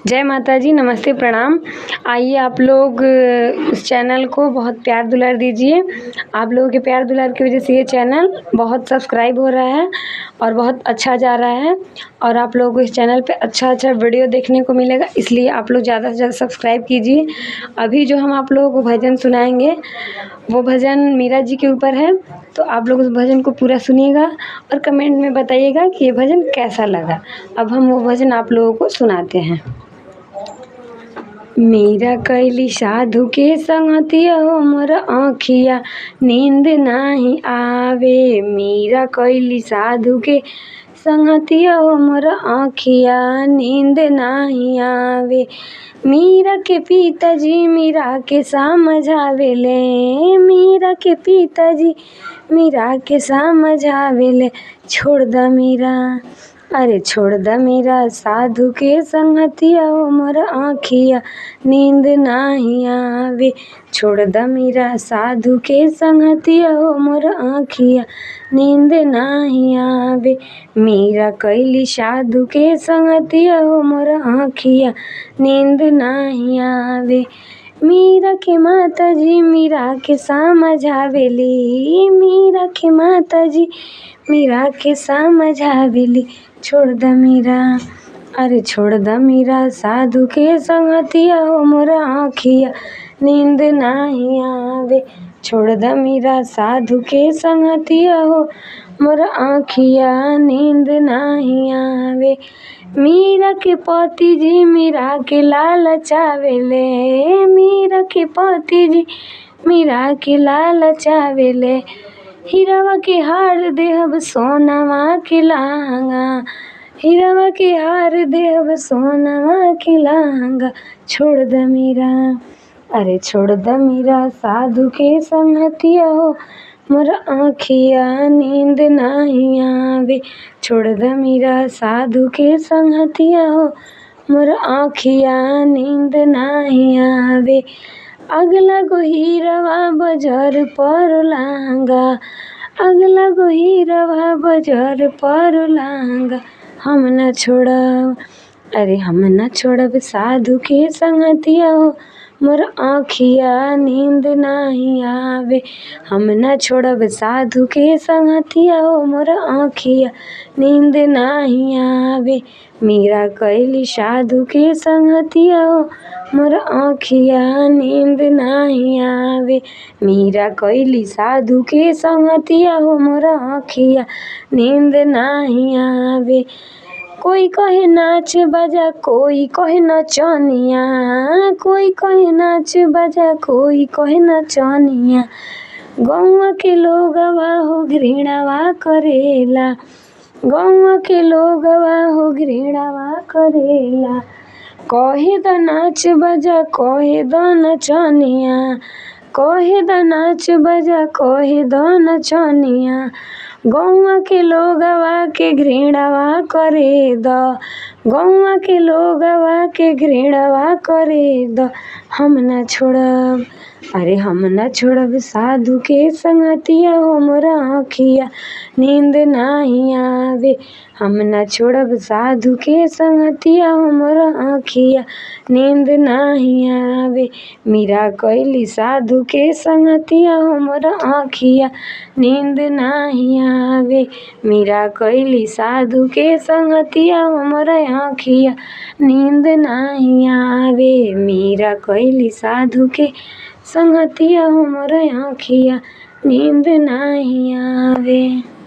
जय माता जी, नमस्ते, प्रणाम। आइए आप लोग इस चैनल को बहुत प्यार दुलार दीजिए। आप लोगों के प्यार दुलार की वजह से ये चैनल बहुत सब्सक्राइब हो रहा है और बहुत अच्छा जा रहा है और आप लोगों को इस चैनल पे अच्छा वीडियो देखने को मिलेगा, इसलिए आप लोग ज़्यादा से ज़्यादा सब्सक्राइब कीजिए। अभी जो हम आप लोगों को भजन सुनाएंगे वो भजन मीरा जी के ऊपर है, तो आप लोग उस भजन को पूरा सुनिएगा और कमेंट में बताइएगा कि ये भजन कैसा लगा। अब हम वो भजन आप लोगों को सुनाते हैं। मीरा कैली साधु के संगतिया हो मोर आँखिया नींद नाही आवे। मीरा कैली साधु के संगतिया हो मोर आँखिया नींद नाही आवे। मीरा के पिताजी मीरा के समझावेले, मीरा के पिताजी मीरा के समझावेले। छोड़ द मीरा, अरे छोड़ द मीरा साधु के संगतिया हो मोर आँखिया नींद नाही आवे। छोड़ द मीरा साधु के संगतिया हो मोर आँखिया नींद नाही आवे। मीरा कैली साधु के संगतिया हो मोर आँखिया नींद नाही आवे। मीरा के माता जी मीरा के समझावेली, मीरा के माता जी मीरा के समझावेली। छोड़ द मीरा, अरे छोड़ द मीरा साधु के संगतिया हो मोर आँखिया नींद नाही आवे। छोड़ द मीरा साधु के संगतिया हो मोर आँखिया नींद नाही आवे। मीरा के पति जी मीरा के लालचावेले, मीरा के पति जी मीरा के लालचावेले। हीरावा के हार देहब सोनावा के लहंगा, हीरावा के हार देहब सोनावा के लहंगा। छोड़ द मीरा, अरे छोड़ द मीरा साधु के संगतिया हो मोर आँखिया नींद नाही आवे। छोड़ द मीरा साधु के संगतिया हो मोर आँखिया नींद नाही आवे। अगला गो हीरावा बाजार पर लहंगा, अगला गो हीरावा बाजार पर लहंगा। हम न छोड़ब, अरे हम न छोड़ब साधु के संगतिया हो मोर आँखिया नींद नाही आवे। हम न छोड़ब साधु के संगतिया हो मोर आँखिया नींद नाही आवे। मीरा कैली साधु के संगतिया हो मोर आँखिया नींद नाही आवे। मीरा कैली साधु के संगतिया हो मोर आँखिया नींद नाही आवे। कोई कहे नाच बजा कोई कहे नचनिया, कोई कहे नाच बजा कोई कहे नचनिया। गौवा के लोगवा हो घृणावा करेला, गौवा के लोगवा हो घृणावा करेला। कहे द नाच बजा कहे द नचनिया, कहे द नाच बजा कहे द नचनिया। गौवा के लोगवा के घृणावा करे द, गौवा के लोगवा के घृणावा करे द। हम न छोड़ब, अरे हम न छोड़ब साधु के संगतिया हो मोर आँखिया नींद नाही आवे। हम न छोड़ब साधु के संगतिया हो मोर आँखिया नींद नाही आवे। मीरा कैली साधु के संगतिया हो मोर आँखिया नींद नाही आवे। मीरा कैली साधु के संगतिया हो मोर आँखिया नींद नाही आवे। मीरा कैली साधु के संगतिया हो मोर आँखिया नींद नाही आवे।